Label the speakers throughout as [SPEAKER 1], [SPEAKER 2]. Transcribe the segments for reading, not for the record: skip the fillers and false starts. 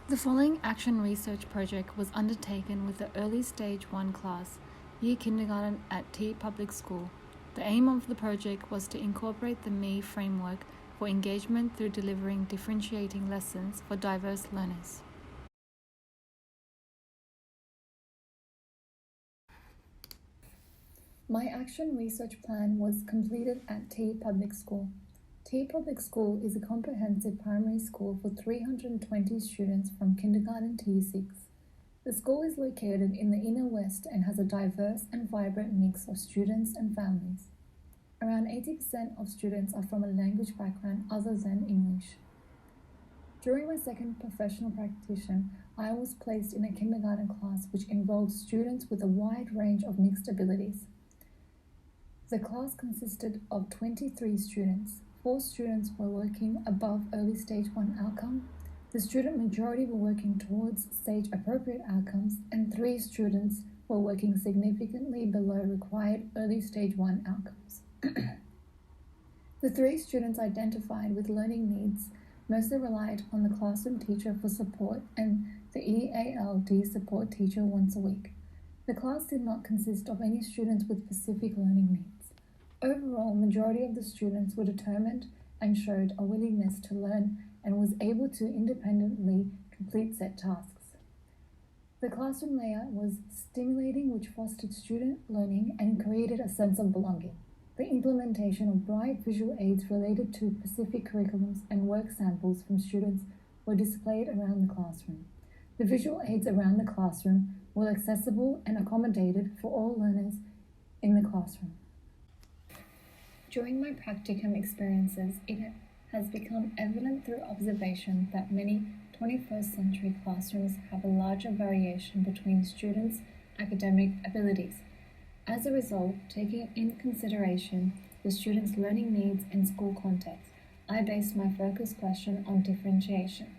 [SPEAKER 1] The following action research project was undertaken with the Early Stage 1 class, Year Kindergarten at T Public School. The aim of the project was to incorporate the ME framework for engagement through delivering differentiating lessons for diverse learners. My action research plan was completed at T Public School. T Public School is a comprehensive primary school for 320 students from kindergarten to year 6. The school is located in the inner west and has a diverse and vibrant mix of students and families. Around 80% of students are from a language background other than English. During my second professional practitioner, I was placed in a kindergarten class which enrolled students with a wide range of mixed abilities. The class consisted of 23 students. 4 students were working above early stage 1 outcome. The student majority were working towards stage appropriate outcomes, and 3 students were working significantly below required early stage 1 outcomes. The 3 students identified with learning needs mostly relied on the classroom teacher for support and the EALD support teacher once a week. The class did not consist of any students with specific learning needs. Overall, majority of the students were determined and showed a willingness to learn and was able to independently complete set tasks. The classroom layout was stimulating, which fostered student learning and created a sense of belonging. The implementation of bright visual aids related to specific curriculums and work samples from students were displayed around the classroom. The visual aids around the classroom were accessible and accommodated for all learners in the classroom. During my practicum experiences, it has become evident through observation that many 21st century classrooms have a larger variation between students' academic abilities. As a result, taking in consideration the students' learning needs and school context, I based my focus question on differentiation.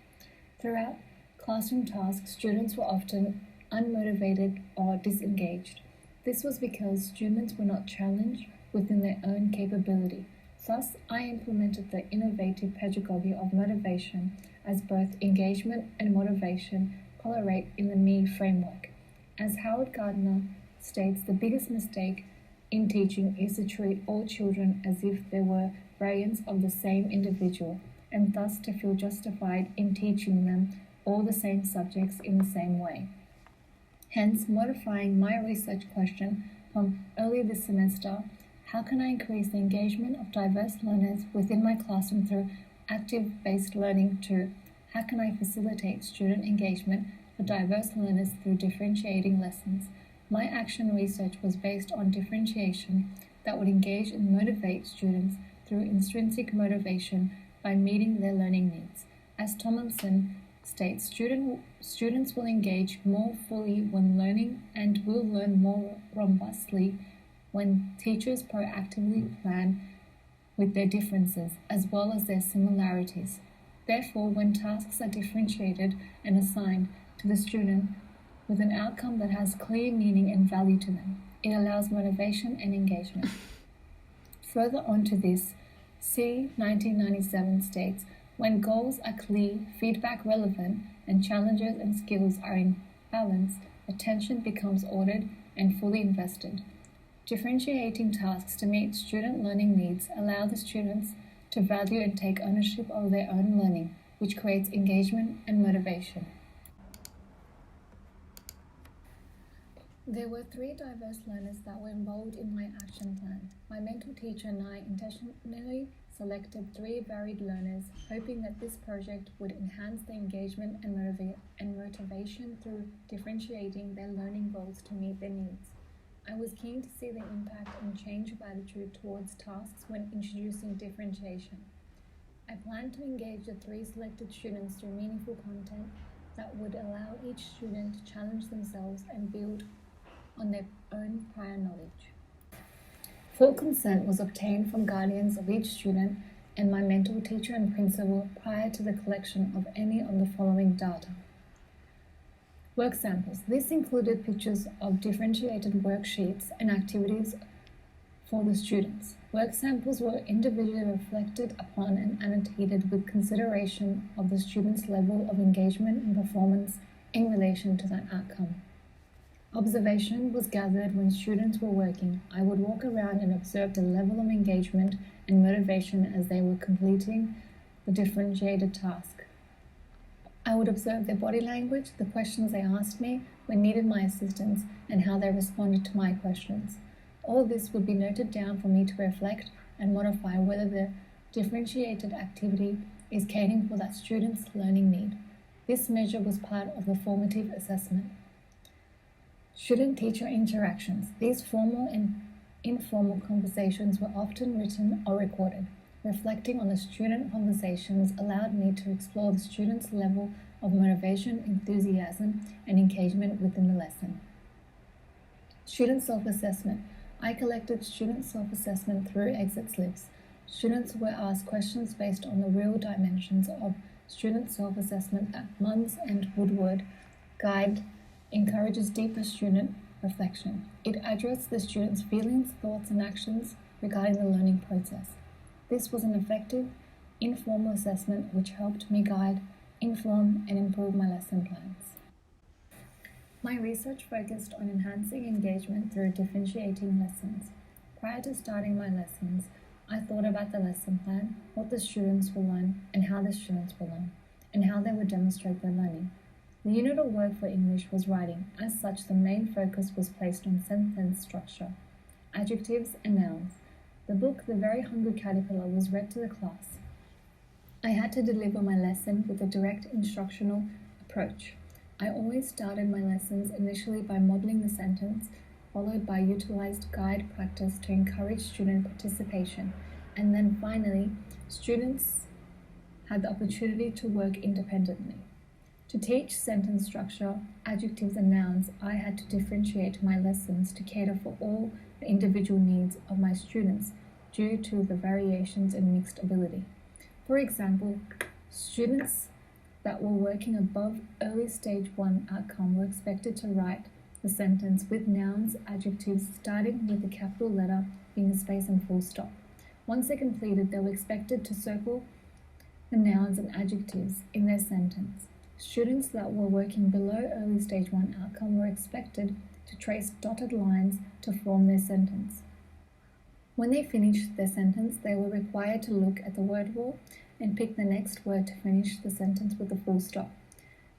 [SPEAKER 1] Throughout classroom tasks, students were often unmotivated or disengaged. This was because students were not challenged within their own capability. Thus, I implemented the innovative pedagogy of motivation as both engagement and motivation correlate in the ME framework. As Howard Gardner states, the biggest mistake in teaching is to treat all children as if they were variants of the same individual, and thus to feel justified in teaching them all the same subjects in the same way. Hence, modifying my research question from earlier this semester, how can I increase the engagement of diverse learners within my classroom through active-based learning, to how can I facilitate student engagement for diverse learners through differentiating lessons? My action research was based on differentiation that would engage and motivate students through intrinsic motivation by meeting their learning needs. As Tomlinson states, students will engage more fully when learning and will learn more robustly when teachers proactively plan with their differences as well as their similarities. Therefore, when tasks are differentiated and assigned to the student with an outcome that has clear meaning and value to them, it allows motivation and engagement. Further on to this, C. 1997 states, when goals are clear, feedback relevant, and challenges and skills are in balance, attention becomes ordered and fully invested. Differentiating tasks to meet student learning needs allow the students to value and take ownership of their own learning, which creates engagement and motivation. There were 3 diverse learners that were enrolled in my action plan. My mentor teacher and I intentionally selected 3 varied learners, hoping that this project would enhance their engagement and motivation through differentiating their learning goals to meet their needs. I was keen to see the impact and change of attitude towards tasks when introducing differentiation. I planned to engage the 3 selected students through meaningful content that would allow each student to challenge themselves and build on their own prior knowledge. Full consent was obtained from guardians of each student and my mentor teacher and principal prior to the collection of any of the following data. Work samples. This included pictures of differentiated worksheets and activities for the students. Work samples were individually reflected upon and annotated with consideration of the student's level of engagement and performance in relation to that outcome. Observation was gathered when students were working. I would walk around and observe the level of engagement and motivation as they were completing the differentiated task. I would observe their body language, the questions they asked me when needed my assistance, and how they responded to my questions. All this would be noted down for me to reflect and modify whether the differentiated activity is catering for that student's learning need. This measure was part of the formative assessment. Student-teacher interactions. These formal and informal conversations were often written or recorded. Reflecting on the student conversations allowed me to explore the student's level of motivation, enthusiasm, and engagement within the lesson. Student self-assessment. I collected student self-assessment through exit slips. Students were asked questions based on the real dimensions of student self-assessment that Munns and Woodward guide encourages deeper student reflection. It addressed the students' feelings, thoughts, and actions regarding the learning process. This was an effective, informal assessment which helped me guide, inform, and improve my lesson plans. My research focused on enhancing engagement through differentiating lessons. Prior to starting my lessons, I thought about the lesson plan, what the students will learn, and how the students will learn, and how they would demonstrate their learning. The unit of work for English was writing. As such, the main focus was placed on sentence structure, adjectives, and nouns. The book, The Very Hungry Caterpillar, was read to the class. I had to deliver my lesson with a direct instructional approach. I always started my lessons initially by modeling the sentence, followed by utilized guide practice to encourage student participation, and then finally, students had the opportunity to work independently. To teach sentence structure, adjectives, and nouns, I had to differentiate my lessons to cater for all the individual needs of my students due to the variations in mixed ability. For example, students that were working above early stage 1 outcome were expected to write the sentence with nouns, adjectives starting with a capital letter being a space and full stop. Once they completed, they were expected to circle the nouns and adjectives in their sentence. Students that were working below early stage 1 outcome were expected to trace dotted lines to form their sentence. When they finished their sentence, they were required to look at the word wall and pick the next word to finish the sentence with a full stop.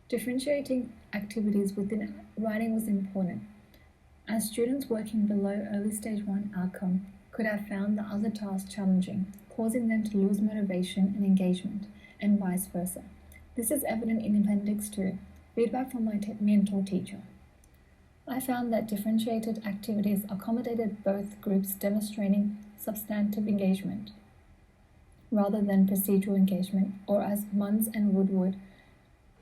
[SPEAKER 1] Differentiating activities within writing was important, as students working below early stage 1 outcome could have found the other task challenging, causing them to lose motivation and engagement, and vice versa. This is evident in Appendix 2, feedback from my mentor teacher. I found that differentiated activities accommodated both groups, demonstrating substantive engagement rather than procedural engagement, or as Munns and Woodward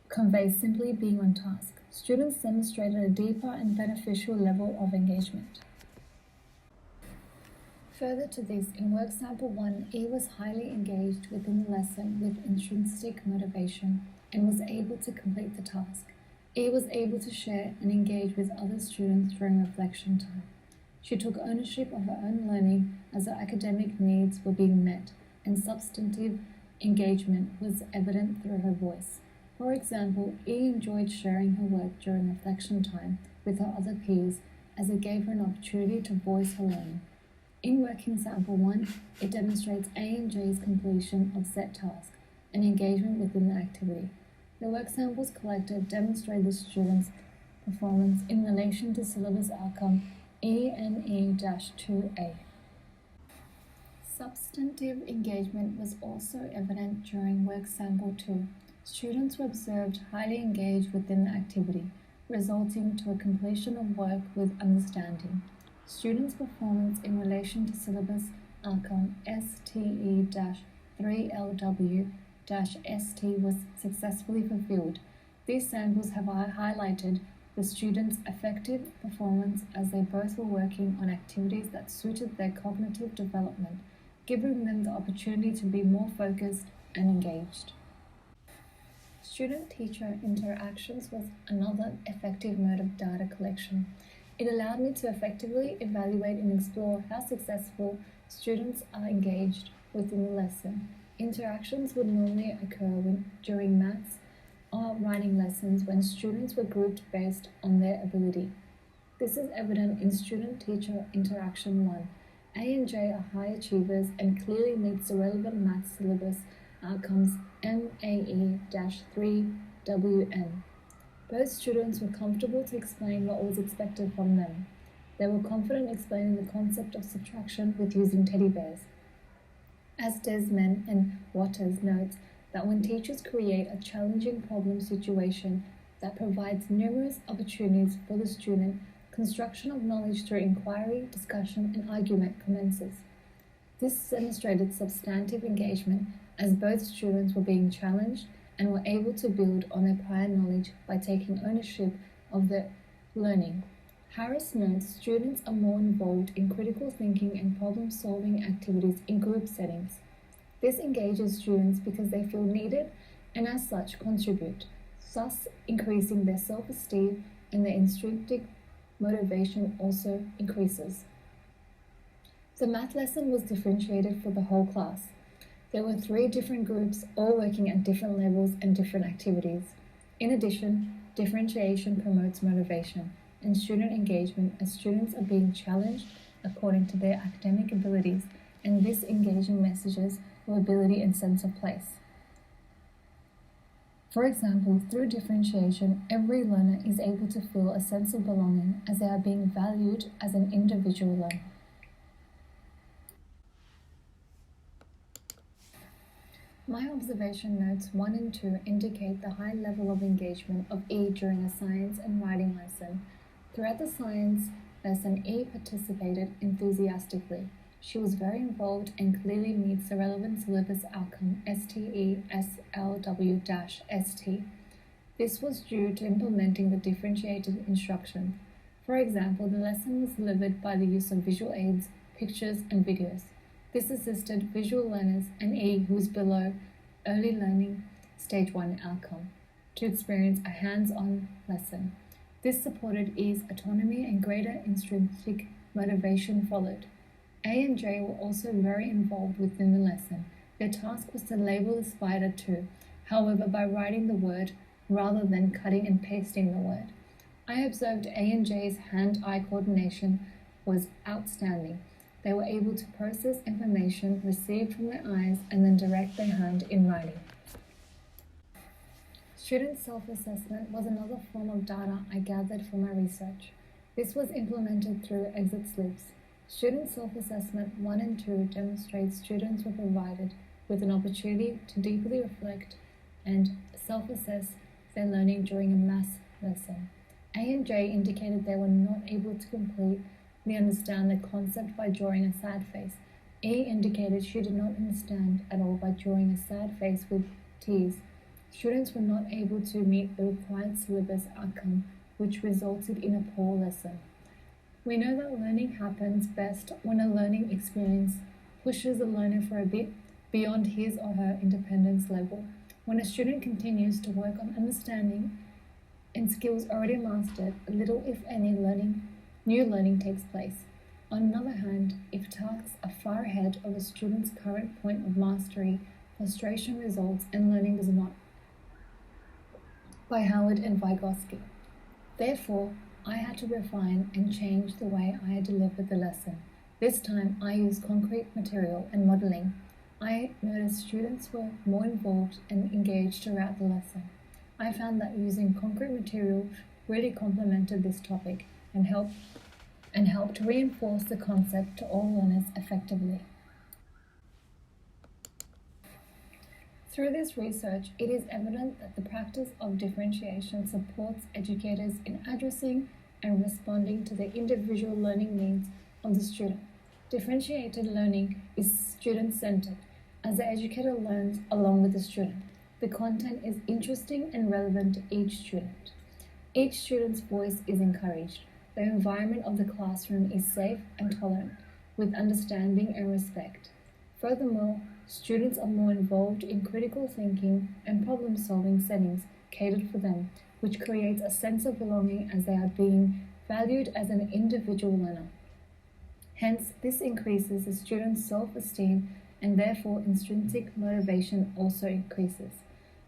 [SPEAKER 1] convey, simply being on task. Students demonstrated a deeper and beneficial level of engagement. Further to this, in work sample 1, E was highly engaged within the lesson with intrinsic motivation and was able to complete the task. E was able to share and engage with other students during reflection time. She took ownership of her own learning as her academic needs were being met, and substantive engagement was evident through her voice. For example, E enjoyed sharing her work during reflection time with her other peers, as it gave her an opportunity to voice her learning. In working sample 1, it demonstrates A and J's completion of set task and engagement within the activity. The work samples collected demonstrate the students' performance in relation to syllabus outcome ENE-2A. Substantive engagement was also evident during work sample 2. Students were observed highly engaged within the activity, resulting to a completion of work with understanding. Students' performance in relation to syllabus outcome STE-3LW-ST was successfully fulfilled. These samples have highlighted the students' effective performance as they both were working on activities that suited their cognitive development, giving them the opportunity to be more focused and engaged. Student-teacher interactions was another effective mode of data collection. It allowed me to effectively evaluate and explore how successful students are engaged within the lesson. Interactions would normally occur during maths or writing lessons when students were grouped based on their ability. This is evident in student-teacher interaction 1. A and J are high achievers and clearly meets the relevant maths syllabus outcomes MAE-3WN. Both students were comfortable to explain what was expected from them. They were confident explaining the concept of subtraction with using teddy bears. As Desmond and Waters notes, that when teachers create a challenging problem situation that provides numerous opportunities for the student, construction of knowledge through inquiry, discussion, and argument commences. This demonstrated substantive engagement as both students were being challenged and were able to build on their prior knowledge by taking ownership of their learning. Harris notes students are more involved in critical thinking and problem-solving activities in group settings. This engages students because they feel needed and as such contribute, thus increasing their self-esteem, and their intrinsic motivation also increases. The math lesson was differentiated for the whole class. There were 3 different groups, all working at different levels and different activities. In addition, differentiation promotes motivation and student engagement as students are being challenged according to their academic abilities, and this engaging messages of ability and sense of place. For example, through differentiation, every learner is able to feel a sense of belonging as they are being valued as an individual learner. My observation notes 1 and 2 indicate the high level of engagement of E during a science and writing lesson. Throughout the science lesson, E participated enthusiastically. She was very involved and clearly meets the relevant syllabus outcome STESLW-ST. This was due to implementing the differentiated instruction. For example, the lesson was delivered by the use of visual aids, pictures, and videos. This assisted visual learners and E, who was below early learning stage 1 outcome, to experience a hands-on lesson. This supported E's autonomy and greater intrinsic motivation followed. A and J were also very involved within the lesson. Their task was to label the spider too, however by writing the word rather than cutting and pasting the word. I observed A and J's hand-eye coordination was outstanding. They were able to process information received from their eyes and then direct their hand in writing. Student self-assessment was another form of data I gathered from my research. This was implemented through exit slips. Student self-assessment 1 and 2 demonstrates students were provided with an opportunity to deeply reflect and self-assess their learning during a maths lesson. A and J indicated they were not able to completely understand the concept by drawing a sad face. E indicated she did not understand at all by drawing a sad face with tears. Students were not able to meet the required syllabus outcome, which resulted in a poor lesson. We know that learning happens best when a learning experience pushes the learner for a bit beyond his or her independence level. When a student continues to work on understanding and skills already mastered, little if any new learning takes place. On the other hand, if tasks are far ahead of a student's current point of mastery, frustration results and learning does not. By Howard and Vygotsky. Therefore, I had to refine and change the way I delivered the lesson. This time, I used concrete material and modeling. I noticed students were more involved and engaged throughout the lesson. I found that using concrete material really complemented this topic and helped reinforce the concept to all learners effectively. Through this research, it is evident that the practice of differentiation supports educators in addressing and responding to the individual learning needs of the student. Differentiated learning is student-centered, as the educator learns along with the student. The content is interesting and relevant to each student. Each student's voice is encouraged. The environment of the classroom is safe and tolerant, with understanding and respect. Furthermore, students are more involved in critical thinking and problem-solving settings catered for them, which creates a sense of belonging as they are being valued as an individual learner. Hence, this increases the student's self-esteem and therefore intrinsic motivation also increases.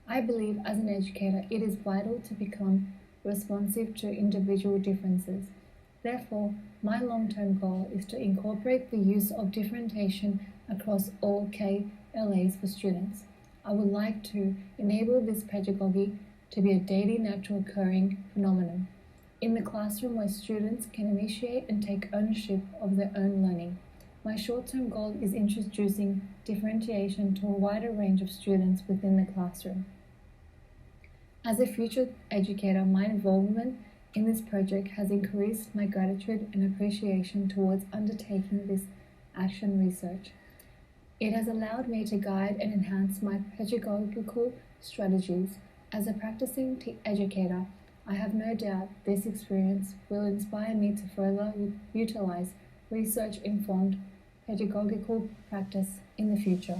[SPEAKER 1] I believe as an educator it is vital to become responsive to individual differences. Therefore, my long-term goal is to incorporate the use of differentiation across all KLAs for students. I would like to enable this pedagogy to be a daily natural occurring phenomenon in the classroom where students can initiate and take ownership of their own learning. My short-term goal is introducing differentiation to a wider range of students within the classroom. As a future educator, my involvement in this project has increased my gratitude and appreciation towards undertaking this action research. It has allowed me to guide and enhance my pedagogical strategies. As a practicing educator, I have no doubt this experience will inspire me to further utilize research-informed pedagogical practice in the future.